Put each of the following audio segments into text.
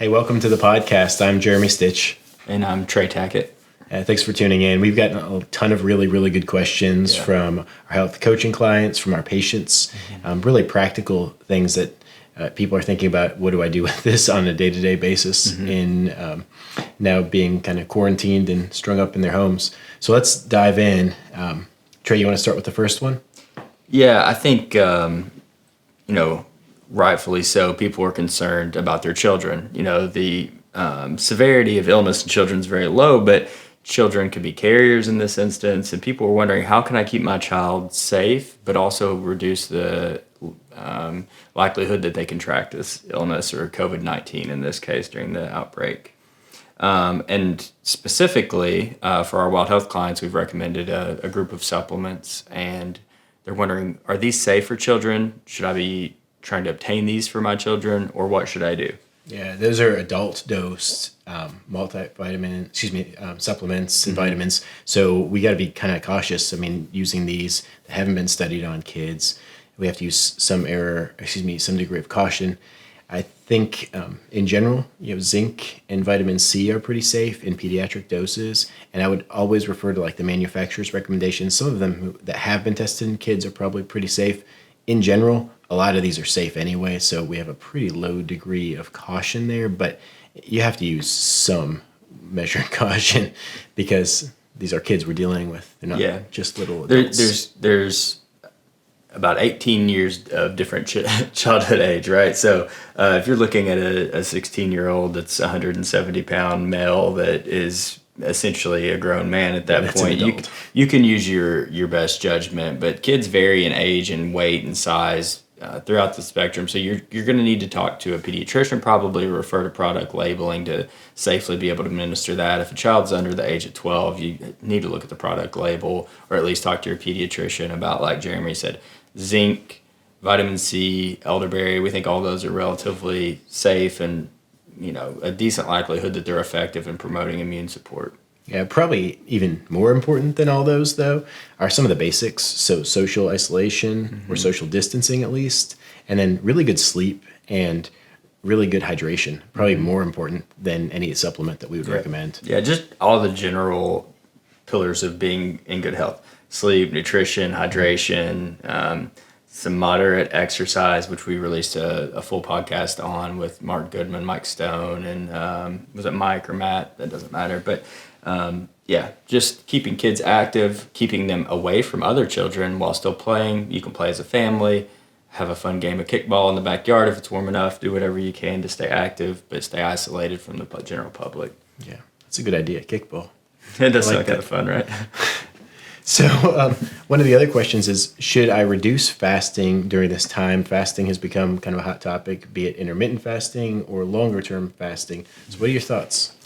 Hey, welcome to the podcast. I'm Jeremy Stich. And I'm Trei Tackett. Thanks for tuning in. We've gotten a ton of really, really good questions from our health coaching clients, from our patients, really practical things that people are thinking about. What do I do with this on a day-to-day basis in now being kind of quarantined and strung up in their homes? So let's dive in. Trei, you want to start with the first one? Yeah, I think, rightfully so, people are concerned about their children. The severity of illness in children is very low, but children could be carriers in this instance. And people are wondering, how can I keep my child safe, but also reduce the likelihood that they contract this illness or COVID-19 in this case during the outbreak. And specifically for our wild health clients, we've recommended a group of supplements, and they're wondering, are these safe for children? Should I be trying to obtain these for my children, or what should I do? Yeah, those are adult dosed supplements and vitamins. So we got to be kind of cautious. I mean, using these that haven't been studied on kids, we have to use some degree of caution. I think in general, zinc and vitamin C are pretty safe in pediatric doses, and I would always refer to like the manufacturer's recommendations. Some of them that have been tested in kids are probably pretty safe. In general, a lot of these are safe anyway, so we have a pretty low degree of caution there, but you have to use some measured caution because these are kids we're dealing with. They're not just little adults. There's about 18 years of different childhood age, right? So if you're looking at a 16-year-old that's 170-pound male that is essentially a grown man at that point, you can use your best judgment. But kids vary in age and weight and size throughout the spectrum, so you're going to need to talk to a pediatrician, probably refer to product labeling to safely be able to administer that. If a child's under the age of 12, you need to look at the product label, or at least talk to your pediatrician about, like Jeremy said, zinc, vitamin C, elderberry. We think all those are relatively safe and a decent likelihood that they're effective in promoting immune support. Yeah, probably even more important than all those, though, are some of the basics. So social isolation or social distancing, at least, and then really good sleep and really good hydration. Probably more important than any supplement that we would recommend. Yeah, just all the general pillars of being in good health: sleep, nutrition, hydration, some moderate exercise, which we released a full podcast on with Mark Goodman, Mike Stone, and was it Mike or Matt? That doesn't matter. But just keeping kids active, keeping them away from other children while still playing. You can play as a family, have a fun game of kickball in the backyard if it's warm enough, do whatever you can to stay active, but stay isolated from the general public. Yeah, that's a good idea, kickball. It does sound kind of fun, right? So one of the other questions is, should I reduce fasting during this time? Fasting has become kind of a hot topic, be it intermittent fasting or longer-term fasting. So what are your thoughts?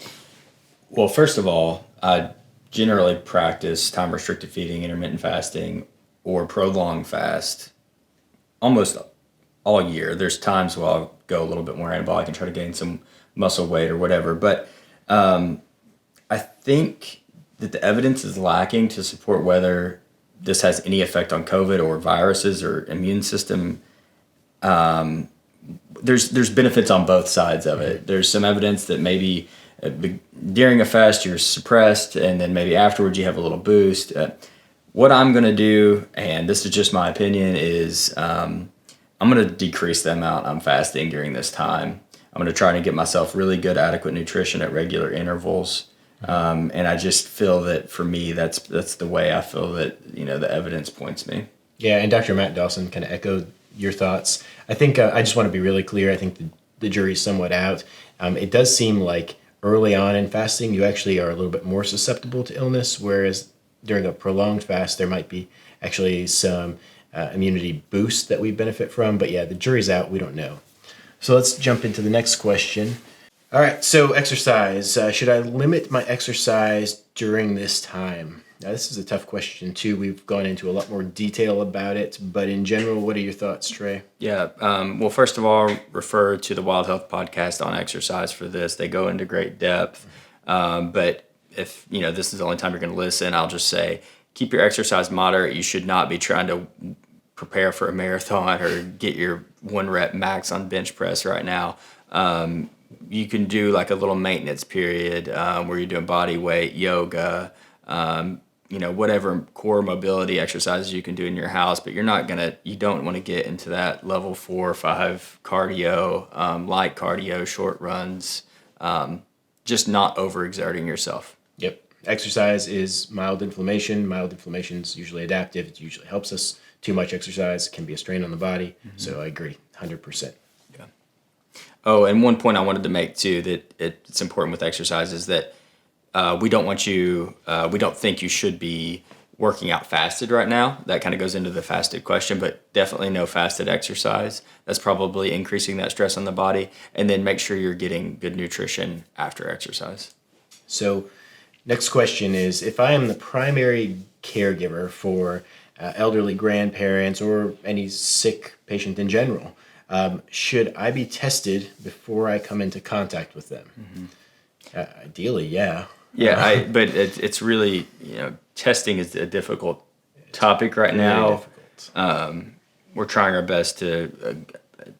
Well, first of all, I generally practice time-restricted feeding, intermittent fasting, or prolonged fast almost all year. There's times where I'll go a little bit more anabolic and try to gain some muscle weight or whatever. But I think that the evidence is lacking to support whether this has any effect on COVID or viruses or immune system. There's benefits on both sides of it. There's some evidence that maybe during a fast you're suppressed, and then maybe afterwards you have a little boost. What I'm going to do, and this is just my opinion, is I'm going to decrease the amount I'm fasting during this time. I'm going to try to get myself really good, adequate nutrition at regular intervals. And I just feel that for me, that's the way I feel that, the evidence points me. Yeah, and Dr. Matt Dawson kind of echoed your thoughts. I think I just want to be really clear. I think the jury's somewhat out. It does seem like early on in fasting, you actually are a little bit more susceptible to illness, whereas during a prolonged fast, there might be actually some immunity boost that we benefit from. But yeah, the jury's out. We don't know. So let's jump into the next question. All right, so exercise. Should I limit my exercise during this time? Now, this is a tough question, too. We've gone into a lot more detail about it, but in general, what are your thoughts, Trei? Yeah, well, first of all, refer to the Wild Health podcast on exercise for this. They go into great depth, but if, this is the only time you're going to listen, I'll just say, keep your exercise moderate. You should not be trying to prepare for a marathon or get your 1 rep max on bench press right now. you can do like a little maintenance period where you're doing body weight, yoga, whatever core mobility exercises you can do in your house, but you don't want to get into that level 4 or 5 cardio, light cardio, short runs, just not overexerting yourself. Yep. Exercise is mild inflammation. Mild inflammation is usually adaptive. It usually helps us. Too much exercise can be a strain on the body. Mm-hmm. So I agree, 100%. Yeah. Oh, and one point I wanted to make too that it's important with exercise is that we don't think you should be working out fasted right now. That kind of goes into the fasted question, but definitely no fasted exercise. That's probably increasing that stress on the body. And then make sure you're getting good nutrition after exercise. So next question is, if I am the primary caregiver for elderly grandparents or any sick patient in general, should I be tested before I come into contact with them? Mm-hmm. Ideally, yeah. Yeah, but it's really, testing is a difficult topic right now. We're trying our best to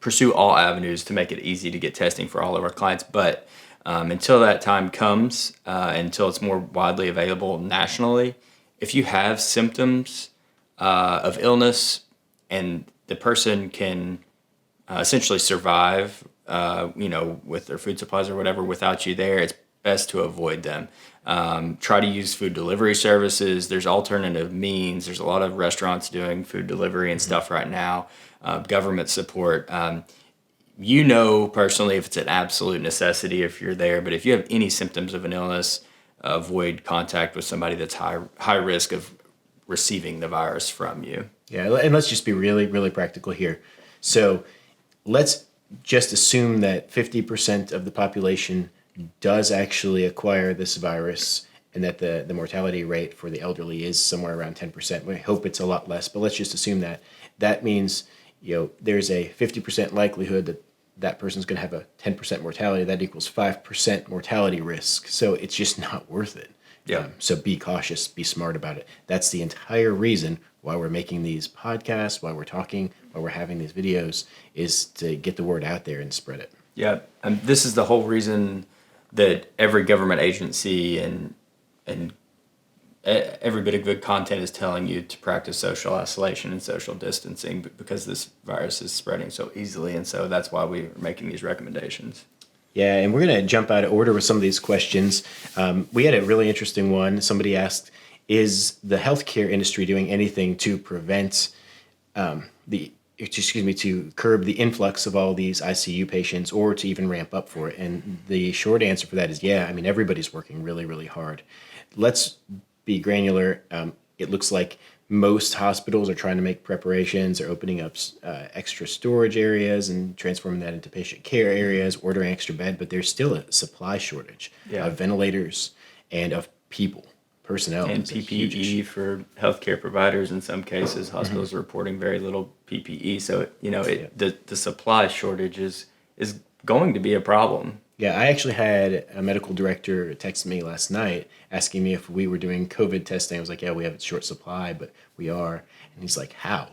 pursue all avenues to make it easy to get testing for all of our clients. But until that time comes, until it's more widely available nationally, if you have symptoms of illness and the person can essentially survive, with their food supplies or whatever without you there, it's best to avoid them. Try to use food delivery services. There's alternative means. There's a lot of restaurants doing food delivery and stuff right now. Government support. Personally if it's an absolute necessity if you're there, but if you have any symptoms of an illness, avoid contact with somebody that's high risk of receiving the virus from you. Yeah, and let's just be really, really practical here. So let's just assume that 50% of the population does actually acquire this virus and that the mortality rate for the elderly is somewhere around 10%. We hope it's a lot less, but let's just assume that. That means, there's a 50% likelihood that that person's going to have a 10% mortality. That equals 5% mortality risk. So it's just not worth it. Yeah. So be cautious, be smart about it. That's the entire reason why we're making these podcasts, why we're talking, why we're having these videos, is to get the word out there and spread it. Yeah, and this is the whole reason that every government agency and every bit of good content is telling you to practice social isolation and social distancing because this virus is spreading so easily, and so that's why we're making these recommendations. Yeah, and we're going to jump out of order with some of these questions. We had a really interesting one. Somebody asked, is the healthcare industry doing anything to prevent to curb the influx of all these ICU patients or to even ramp up for it? And the short answer for that is yeah. I mean, everybody's working really, really hard. Let's be granular. It looks like most hospitals are trying to make preparations. They're opening up extra storage areas and transforming that into patient care areas, ordering extra bed, but there's still a supply shortage of ventilators and of personnel. And PPE for healthcare providers in some cases. Hospitals are reporting very little PPE. So, the supply shortage is going to be a problem. Yeah, I actually had a medical director text me last night asking me if we were doing COVID testing. I was like, yeah, we have a short supply, but we are. And he's like, how?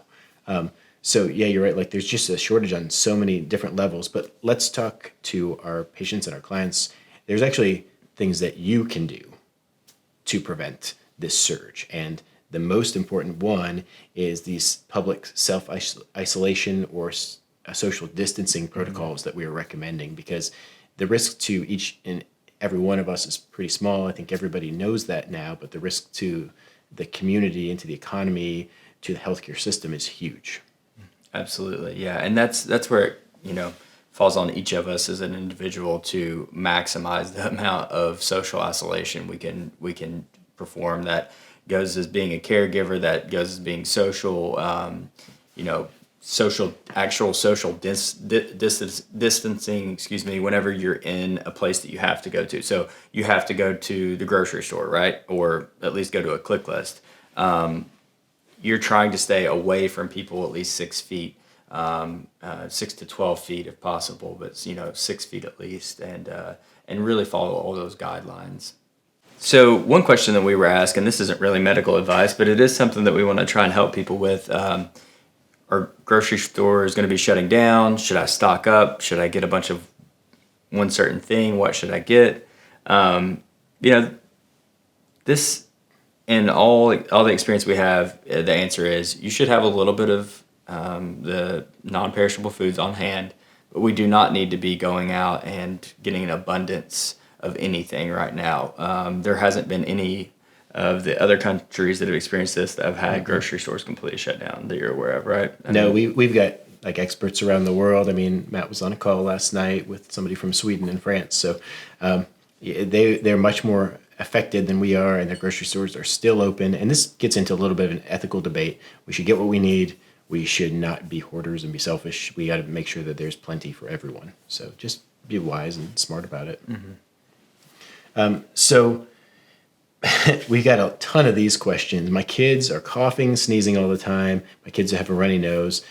So yeah, you're right. Like there's just a shortage on so many different levels, but let's talk to our patients and our clients. There's actually things that you can do to prevent this surge. And the most important one is these public self-isolation or social distancing protocols that we are recommending, because the risk to each and every one of us is pretty small. I think everybody knows that now, but the risk to the community and to the economy, to the healthcare system is huge. Absolutely, yeah. And that's where it, falls on each of us as an individual to maximize the amount of social isolation we can perform. That goes as being a caregiver, that goes as being social, social distancing, whenever you're in a place that you have to go to. So you have to go to the grocery store, right? Or at least go to a click list. You're trying to stay away from people at least 6 feet, 6 to 12 feet if possible, but 6 feet at least, and really follow all those guidelines. So one question that we were asked, and this isn't really medical advice, but it is something that we want to try and help people with. Our grocery store is going to be shutting down. Should I stock up? Should I get a bunch of one certain thing. What should I get? You know, this in all the experience we have, the answer is you should have a little bit of the non-perishable foods on hand, but we do not need to be going out and getting an abundance of anything right now. There hasn't been any of the other countries that have experienced this that have had grocery stores completely shut down that you're aware of, right? No, we've got like experts around the world. I mean, Matt was on a call last night with somebody from Sweden and France. So they're much more affected than we are, and their grocery stores are still open. And this gets into a little bit of an ethical debate. We should get what we need. We should not be hoarders and be selfish. We got to make sure that there's plenty for everyone. So just be wise and smart about it. So we got a ton of these questions. My kids are coughing, sneezing all the time. My kids have a runny nose.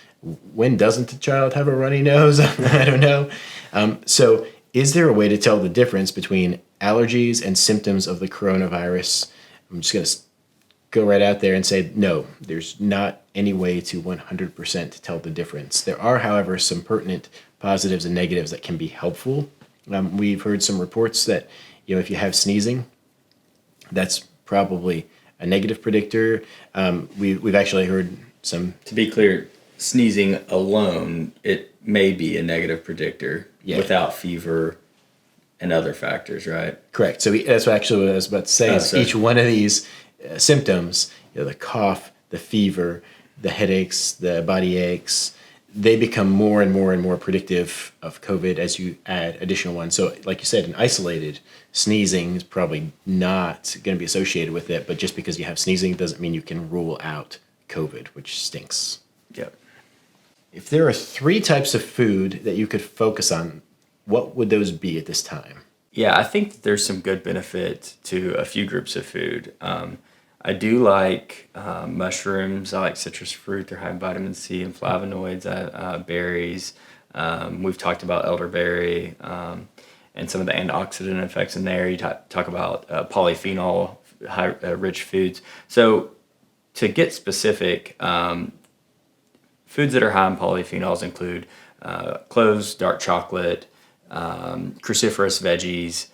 When doesn't a child have a runny nose? I don't know. So is there a way to tell the difference between allergies and symptoms of the coronavirus? I'm just going to go right out there and say, no, there's not any way to 100% tell the difference. There are, however, some pertinent positives and negatives that can be helpful. We've heard some reports that, if you have sneezing, that's probably a negative predictor. We've actually heard some... To be clear, sneezing alone, it may be a negative predictor without fever and other factors, right? Correct. So that's actually what I was about to say. Is each one of these symptoms, the cough, the fever, the headaches, the body aches, they become more and more and more predictive of COVID as you add additional ones. So like you said, an isolated sneezing is probably not going to be associated with it, but just because you have sneezing doesn't mean you can rule out COVID, which stinks. Yep. If there are 3 types of food that you could focus on, what would those be at this time? Yeah, I think there's some good benefit to a few groups of food. I do like mushrooms. I like citrus fruit. They're high in vitamin C and flavonoids. Berries. We've talked about elderberry and some of the antioxidant effects in there. You talk about polyphenol, rich foods. So to get specific, foods that are high in polyphenols include cloves, dark chocolate, cruciferous veggies,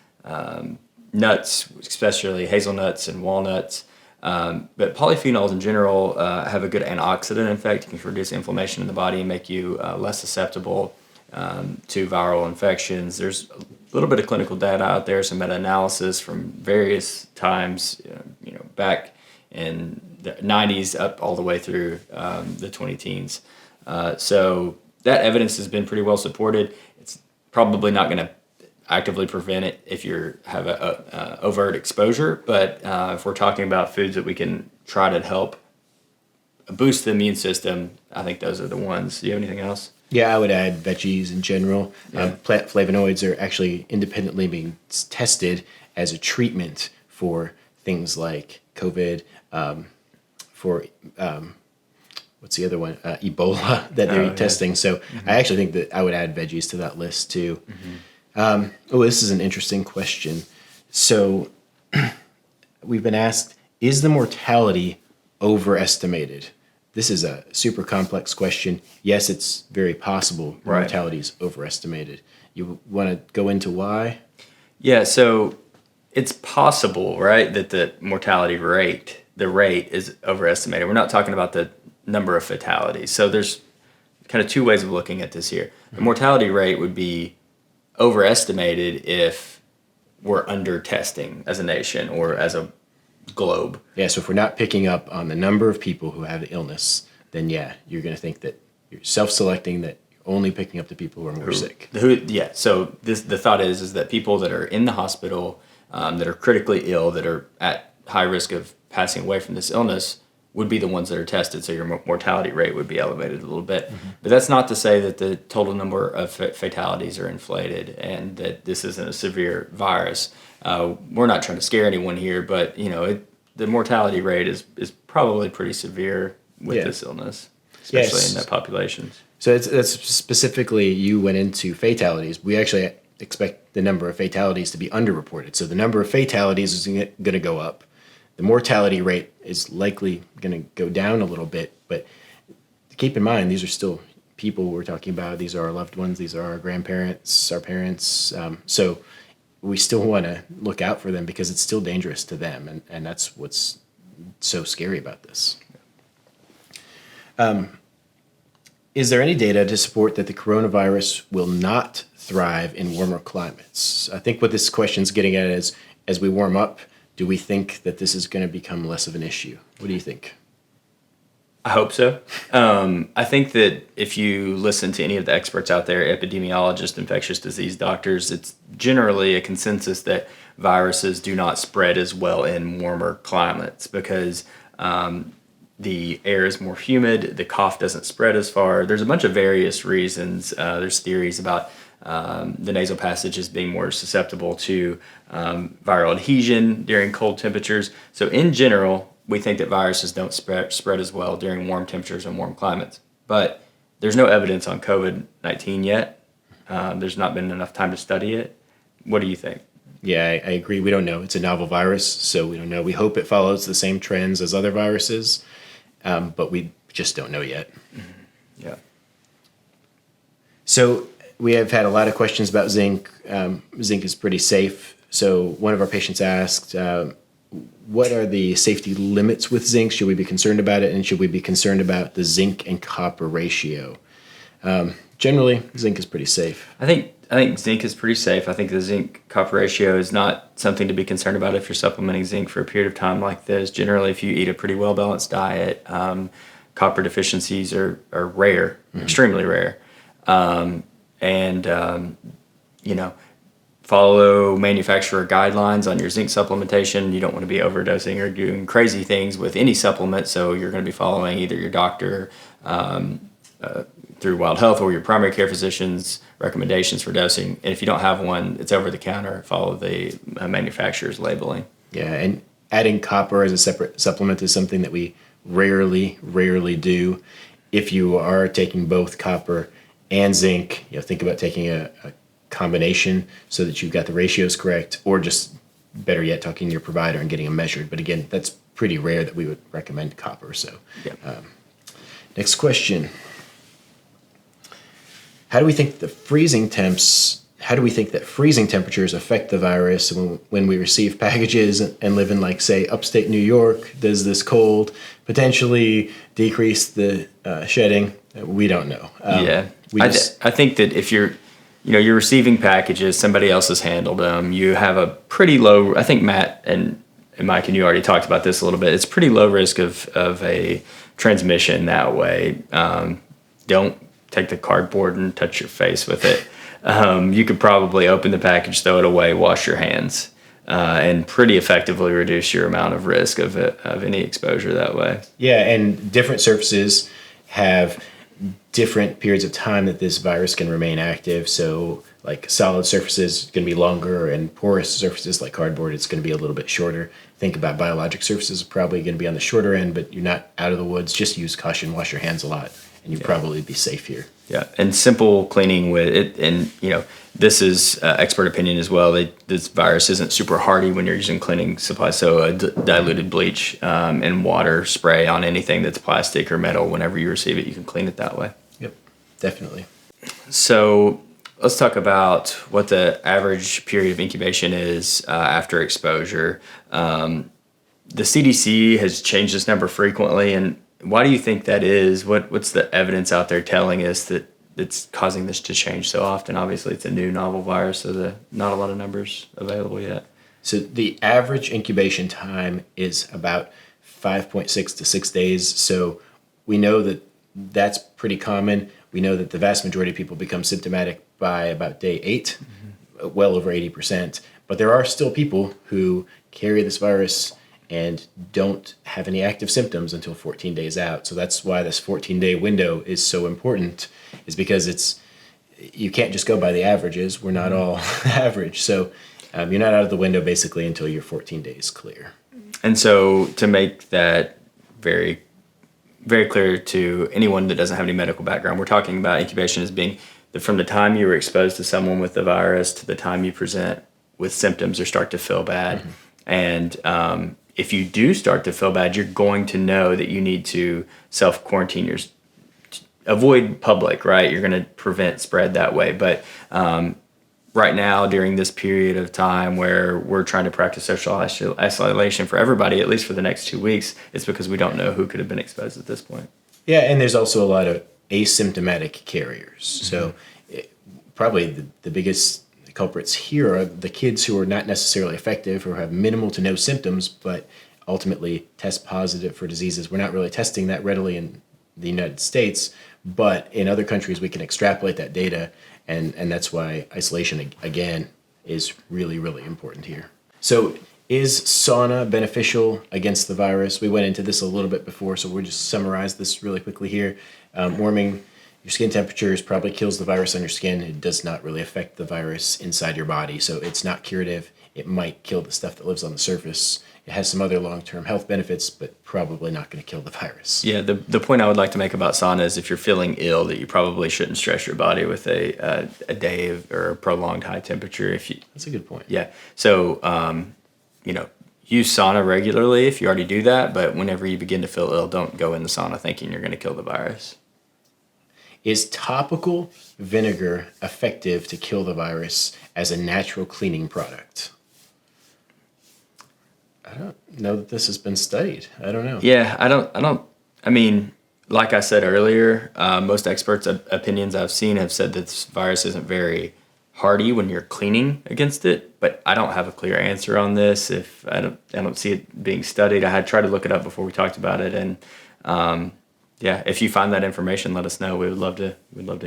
nuts, especially hazelnuts and walnuts. But polyphenols in general have a good antioxidant effect. You can reduce inflammation in the body and make you less susceptible to viral infections. There's a little bit of clinical data out there, some meta-analysis from various times, back in the 90s up all the way through the 2010s. So that evidence has been pretty well supported. It's probably not going to actively prevent it if you have a overt exposure, but if we're talking about foods that we can try to help boost the immune system, I think those are the ones. Do you have anything else? Yeah, I would add veggies in general. Yeah. Plant flavonoids are actually independently being tested as a treatment for things like COVID, for what's the other one? Ebola that they're testing. So I actually think that I would add veggies to that list too. This is an interesting question. So we've been asked, is the mortality overestimated? This is a super complex question. Yes, it's very possible mortality is overestimated. You want to go into why? Yeah, so it's possible, right, that the mortality rate, the rate is overestimated. We're not talking about the number of fatalities. So there's kind of 2 ways of looking at this here. The mortality rate would be overestimated if we're under testing as a nation or as a globe. Yeah, so if we're not picking up on the number of people who have the illness, then you're going to think that you're self-selecting, that you're only picking up the people who are more sick. So the thought is that people that are in the hospital, that are critically ill, that are at high risk of passing away from this illness, would be the ones that are tested, so your mortality rate would be elevated a little bit. But that's not to say that the total number of fatalities are inflated and that this isn't a severe virus. We're not trying to scare anyone here, but the mortality rate is probably pretty severe with this illness, especially in that population. So that's specifically, you went into fatalities. We actually expect the number of fatalities to be underreported. So the number of fatalities is going to go up. The mortality rate is likely going to go down a little bit, but keep in mind, these are still people we're talking about. These are our loved ones. These are our grandparents, our parents. So we still want to look out for them because it's still dangerous to them. And that's what's so scary about this. Is there any data to support that the coronavirus will not thrive in warmer climates? I think what this question is getting at is, as we warm up, do we think that this is going to become less of an issue? What do you think? I hope so. I think that if you listen to any of the experts out there, epidemiologists, infectious disease doctors, it's generally a consensus that viruses do not spread as well in warmer climates because the air is more humid, the cough doesn't spread as far. There's a bunch of various reasons. There's theories about the nasal passages being more susceptible to viral adhesion during cold temperatures. So in general, we think that viruses don't spread as well during warm temperatures and warm climates. But there's no evidence on COVID-19 yet. There's not been enough time to study it. What do you think? Yeah, I agree. We don't know. It's a novel virus, so we don't know. We hope it follows the same trends as other viruses, but we just don't know yet. Mm-hmm. Yeah. So we have had a lot of questions about zinc. Zinc is pretty safe. So one of our patients asked, what are the safety limits with zinc? Should we be concerned about it? And should we be concerned about the zinc and copper ratio? Generally, zinc is pretty safe. I think zinc is pretty safe. I think the zinc copper ratio is not something to be concerned about if you're supplementing zinc for a period of time like this. Generally, if you eat a pretty well balanced diet, copper deficiencies are rare, extremely rare. Follow manufacturer guidelines on your zinc supplementation. You don't want to be overdosing or doing crazy things with any supplement, so you're going to be following either your doctor through Wild Health or your primary care physician's recommendations for dosing. And if you don't have one, it's over the counter. Follow the manufacturer's labeling. Yeah, and adding copper as a separate supplement is something that we rarely do. If you are taking both copper and zinc, think about taking a combination so that you've got the ratios correct, or just better yet, talking to your provider and getting them measured. But again, that's pretty rare that we would recommend copper. So, yeah. Next question. How do we think that freezing temperatures affect the virus when we receive packages and live in, like, say, upstate New York? Does this cold potentially decrease the shedding? We don't know. I think that if you're receiving packages, somebody else has handled them. You have a pretty low. I think Matt and Mike and you already talked about this a little bit. It's pretty low risk of a transmission that way. Don't take the cardboard and touch your face with it. You could probably open the package, throw it away, wash your hands, and pretty effectively reduce your amount of risk of any exposure that way. Yeah, and different surfaces have different periods of time that this virus can remain active. So, like, solid surfaces going to be longer, and porous surfaces like cardboard, it's going to be a little bit shorter. Think about biologic surfaces, probably going to be on the shorter end, but you're not out of the woods. Just use caution, wash your hands a lot, and you'll probably be safe here. Yeah, and simple cleaning with it, and this is expert opinion as well. This virus isn't super hardy when you're using cleaning supplies, so a diluted bleach and water spray on anything that's plastic or metal. Whenever you receive it, you can clean it that way. Yep, definitely. So let's talk about what the average period of incubation is after exposure. The CDC has changed this number frequently, and why do you think that is? What's the evidence out there telling us that it's causing this to change so often? Obviously, it's a new novel virus, so not a lot of numbers available yet. So the average incubation time is about 5.6 to 6 days. So we know that that's pretty common. We know that the vast majority of people become symptomatic by about day 8, well over 80%. But there are still people who carry this virus and don't have any active symptoms until 14 days out. So that's why this 14-day window is so important, is because you can't just go by the averages. We're not all average. So you're not out of the window basically until you're 14 days clear. And so to make that very, very clear to anyone that doesn't have any medical background, we're talking about incubation as being from the time you were exposed to someone with the virus to the time you present with symptoms or start to feel bad. And if you do start to feel bad, you're going to know that you need to self-quarantine avoid public, right? You're going to prevent spread that way. But right now, during this period of time where we're trying to practice social isolation for everybody, at least for the next 2 weeks, it's because we don't know who could have been exposed at this point. Yeah, and there's also a lot of asymptomatic carriers. So probably the biggest culprits here are the kids who are not necessarily effective or have minimal to no symptoms, but ultimately test positive for diseases. We're not really testing that readily in the United States, but in other countries we can extrapolate that data, and that's why isolation, again, is really, really important here. So is sauna beneficial against the virus? We went into this a little bit before, so we'll just summarize this really quickly here. Warming your skin temperatures probably kills the virus on your skin. It does not really affect the virus inside your body, so it's not curative. It might kill the stuff that lives on the surface. It has some other long-term health benefits, but probably not going to kill the virus. Yeah, the point I would like to make about sauna is if you're feeling ill, that you probably shouldn't stress your body with a day or a prolonged high temperature. That's a good point. Yeah, so use sauna regularly if you already do that, but whenever you begin to feel ill, don't go in the sauna thinking you're going to kill the virus. Is topical vinegar effective to kill the virus as a natural cleaning product? I don't know that this has been studied. I don't know. Yeah, I mean, like I said earlier, most experts' opinions I've seen have said that this virus isn't very hardy when you're cleaning against it, but I don't have a clear answer on this. If I don't see it being studied. I had tried to look it up before we talked about it, and if you find that information, let us know. We'd love to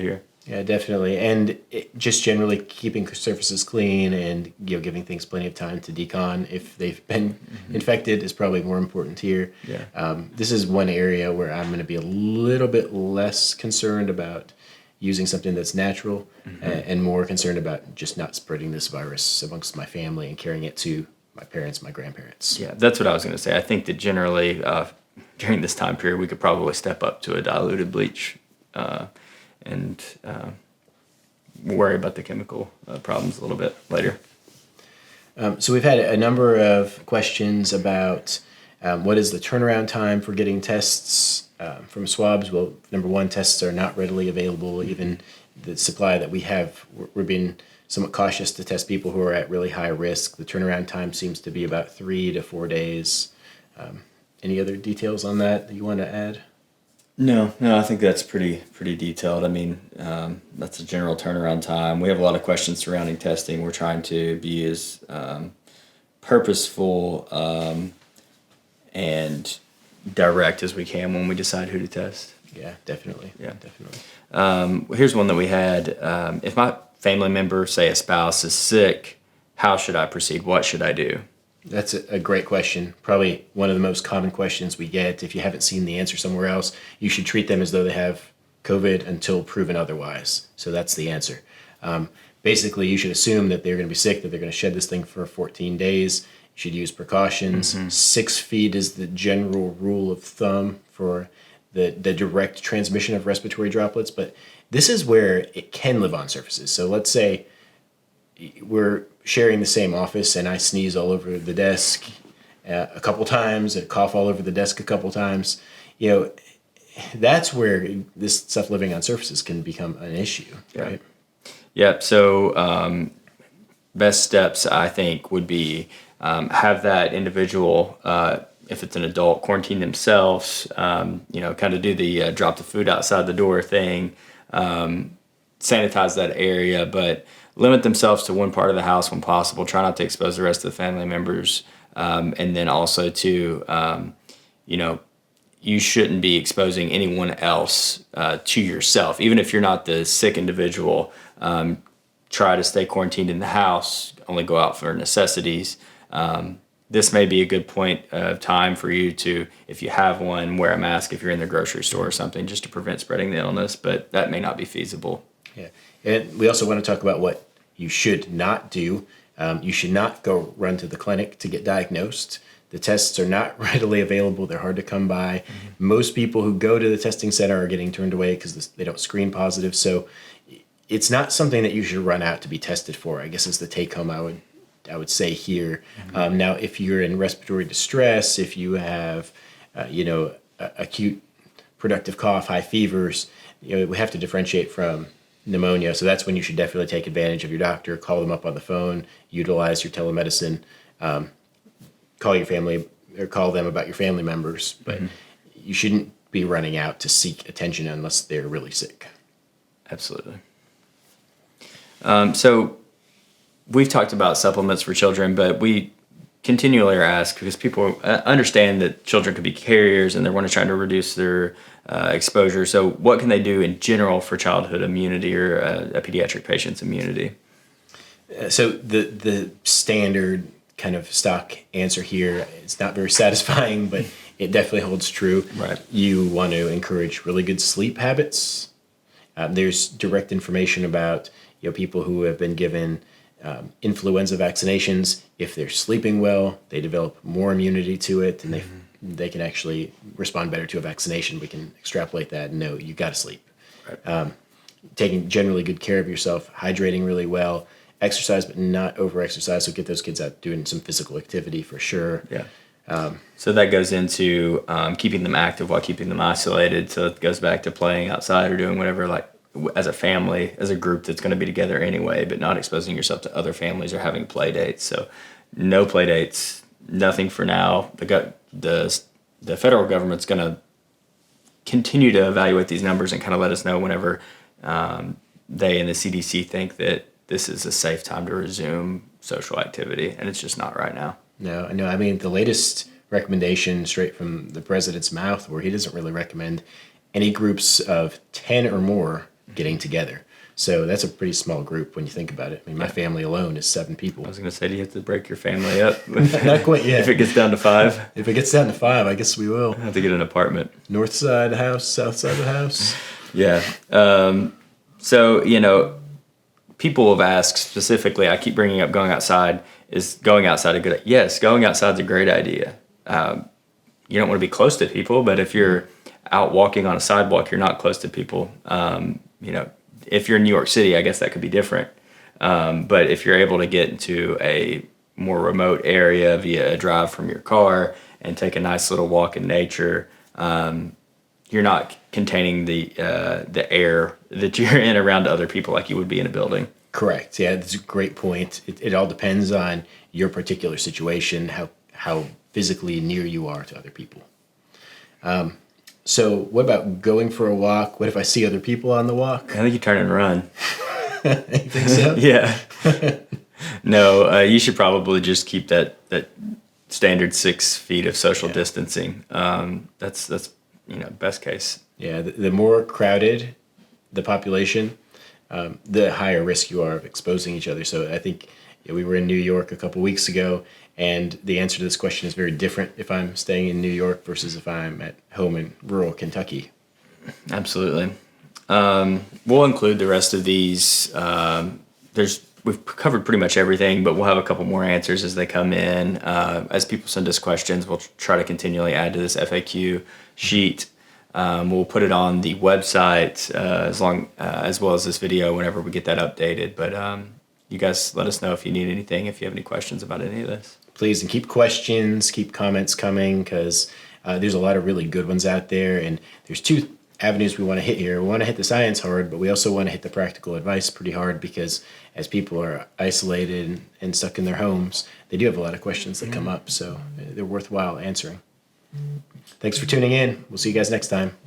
hear. Yeah, definitely. And just generally keeping surfaces clean and giving things plenty of time to decon if they've been infected is probably more important here. Yeah. This is one area where I'm going to be a little bit less concerned about using something that's natural and more concerned about just not spreading this virus amongst my family and carrying it to my parents, my grandparents. Yeah, that's what I was going to say. I think that generally during this time period, we could probably step up to a diluted bleach and worry about the chemical problems a little bit later. So we've had a number of questions about what is the turnaround time for getting tests from swabs. Well, number one, tests are not readily available. Even the supply that we have, we're being somewhat cautious to test people who are at really high risk. The turnaround time seems to be about 3 to 4 days. Any other details on that you want to add? No, I think that's pretty detailed. I mean, that's a general turnaround time. We have a lot of questions surrounding testing. We're trying to be as purposeful and direct as we can when we decide who to test. Yeah, definitely. Yeah, definitely. Here's one that we had. If my family member, say a spouse, is sick, how should I proceed? What should I do? That's a great question. Probably one of the most common questions we get. If you haven't seen the answer somewhere else, you should treat them as though they have COVID until proven otherwise. So that's the answer. Basically, you should assume that they're going to be sick, that they're going to shed this thing for 14 days. You should use precautions. 6 feet is the general rule of thumb for the direct transmission of respiratory droplets. But this is where it can live on surfaces. So let's say we're sharing the same office and I sneeze all over the desk a couple times and cough all over the desk a couple times. That's where this stuff living on surfaces can become an issue, right? Yeah. So best steps, I think, would be have that individual, if it's an adult, quarantine themselves, kind of do the drop the food outside the door thing, sanitize that area, but limit themselves to one part of the house when possible. Try not to expose the rest of the family members. And then also to, you shouldn't be exposing anyone else to yourself. Even if you're not the sick individual, try to stay quarantined in the house, only go out for necessities. This may be a good point of time for you to, if you have one, wear a mask if you're in the grocery store or something, just to prevent spreading the illness, but that may not be feasible. Yeah. And we also want to talk about what you should not do. You should not go run to the clinic to get diagnosed. The tests are not readily available. They're hard to come by. Most people who go to the testing center are getting turned away because they don't screen positive. So it's not something that you should run out to be tested for, I guess is the take home I would say here. Now, if you're in respiratory distress, if you have, acute productive cough, high fevers, we have to differentiate from pneumonia. So that's when you should definitely take advantage of your doctor, call them up on the phone, utilize your telemedicine, call your family or call them about your family members. But you shouldn't be running out to seek attention unless they're really sick. Absolutely. So we've talked about supplements for children, but we continually are asked because people understand that children could be carriers and they want to try to reduce their exposure. So what can they do in general for childhood immunity or a pediatric patient's immunity? So the standard kind of stock answer here, it's not very satisfying, but it definitely holds true. Right. You want to encourage really good sleep habits. There's direct information about people who have been given influenza vaccinations. If they're sleeping well, they develop more immunity to it, and they can actually respond better to a vaccination. We can extrapolate that and know you got to sleep. Right. Taking generally good care of yourself, hydrating really well, exercise but not over-exercise. So get those kids out doing some physical activity for sure. Yeah. So that goes into keeping them active while keeping them isolated. So it goes back to playing outside or doing whatever, like as a family, as a group that's going to be together anyway, but not exposing yourself to other families or having play dates. So no play dates, nothing for now. The federal government's going to continue to evaluate these numbers and kind of let us know whenever they and the CDC think that this is a safe time to resume social activity, and it's just not right now. No. I mean, the latest recommendation straight from the president's mouth, where he doesn't really recommend any groups of 10 or more getting together. So that's a pretty small group when you think about it. I mean, my family alone is 7 people. I was going to say, do you have to break your family up? Not quite yet. If it gets down to 5? If it gets down to 5, I guess we will. I have to get an apartment. North side of the house, south side of the house. Yeah. So, people have asked specifically, I keep bringing up going outside. Is going outside a good idea? Yes, going outside is a great idea. You don't want to be close to people, but if you're out walking on a sidewalk, you're not close to people. If you're in New York City, I guess that could be different. But if you're able to get into a more remote area via a drive from your car and take a nice little walk in nature, you're not containing the air that you're in around other people like you would be in a building. Correct. Yeah, that's a great point. It all depends on your particular situation, how physically near you are to other people. So what about going for a walk? What if I see other people on the walk? I think you turn and run. You think so? Yeah. No, you should probably just keep that standard 6 feet of social distancing. That's best case. Yeah, the more crowded the population, the higher risk you are of exposing each other. So I think we were in New York a couple weeks ago, and the answer to this question is very different if I'm staying in New York versus if I'm at home in rural Kentucky. Absolutely. We'll include the rest of these. We've covered pretty much everything, but we'll have a couple more answers as they come in. As people send us questions, we'll try to continually add to this FAQ sheet. We'll put it on the website as well as this video whenever we get that updated. But you guys let us know if you need anything, if you have any questions about any of this. Please, and keep questions, keep comments coming, because there's a lot of really good ones out there. And there's 2 avenues we want to hit here. We want to hit the science hard, but we also want to hit the practical advice pretty hard, because as people are isolated and stuck in their homes, they do have a lot of questions that come up. So they're worthwhile answering. Thanks for tuning in. We'll see you guys next time.